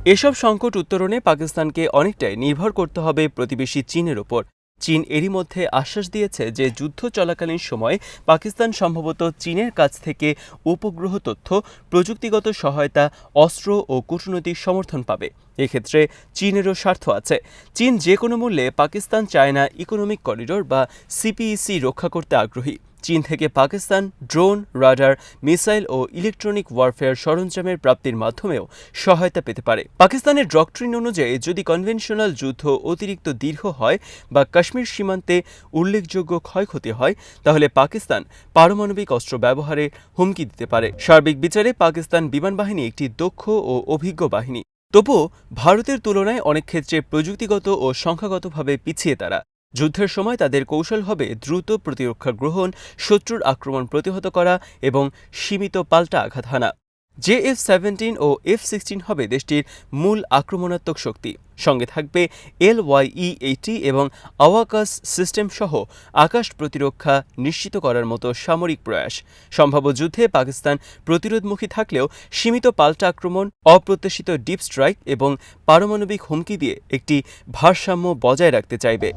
এসব সংকট উত্তরণে পাকিস্তানকে অনেকটাই নির্ভর করতে হবে প্রতিবেশী চীনের ওপর। চীন এরই মধ্যে আশ্বাস দিয়েছে যে যুদ্ধ চলাকালীন সময়ে পাকিস্তান সম্ভবত চীনের কাছ থেকে উপগ্রহ তথ্য, প্রযুক্তিগত সহায়তা, অস্ত্র ও কূটনৈতিক সমর্থন পাবে। এক্ষেত্রে চীনেরও স্বার্থ আছে। চীন যে কোনো মূল্যে পাকিস্তান চায়না ইকোনমিক করিডোর বা সিপিইসি রক্ষা করতে আগ্রহী। চীন থেকে পাকিস্তান ড্রোন, রাডার, মিসাইল ও ইলেকট্রনিক ওয়ারফেয়ার সরঞ্জামের প্রাপ্তির মাধ্যমেও সহায়তা পেতে পারে। পাকিস্তানের ডক্ট্রিন অনুযায়ী যদি কনভেনশনাল যুদ্ধ অতিরিক্ত দীর্ঘ হয় বা কাশ্মীর সীমান্তে উল্লেখযোগ্য ক্ষয়ক্ষতি হয়, তাহলে পাকিস্তান পারমাণবিক অস্ত্র ব্যবহারের হুমকি দিতে পারে। সার্বিক বিচারে পাকিস্তান বিমান বাহিনী একটি দক্ষ ও অভিজ্ঞ বাহিনী। তবুও ভারতের তুলনায় অনেক ক্ষেত্রে প্রযুক্তিগত ও সংখ্যাগতভাবে পিছিয়ে তারা। যুদ্ধের সময় তাদের কৌশল হবে দ্রুত প্রতিরক্ষা গ্রহণ, শত্রুর আক্রমণ প্রতিহত করা এবং সীমিত পাল্টা আঘাত হানা। JF-17 ও F-16 হবে দেশটির মূল আক্রমণাত্মক শক্তি। সঙ্গে থাকবে LYE-80 এবং আওয়াকাস সিস্টেম সহ আকাশ প্রতিরক্ষা নিশ্চিত করার মতো সামরিক প্রয়াস। সম্ভাব্য যুদ্ধে পাকিস্তান প্রতিরোধমুখী থাকলেও সীমিত পাল্টা আক্রমণ, অপ্রত্যাশিত ডিপ স্ট্রাইক এবং পারমাণবিক হুমকি দিয়ে একটি ভারসাম্য বজায় রাখতে চাইবে।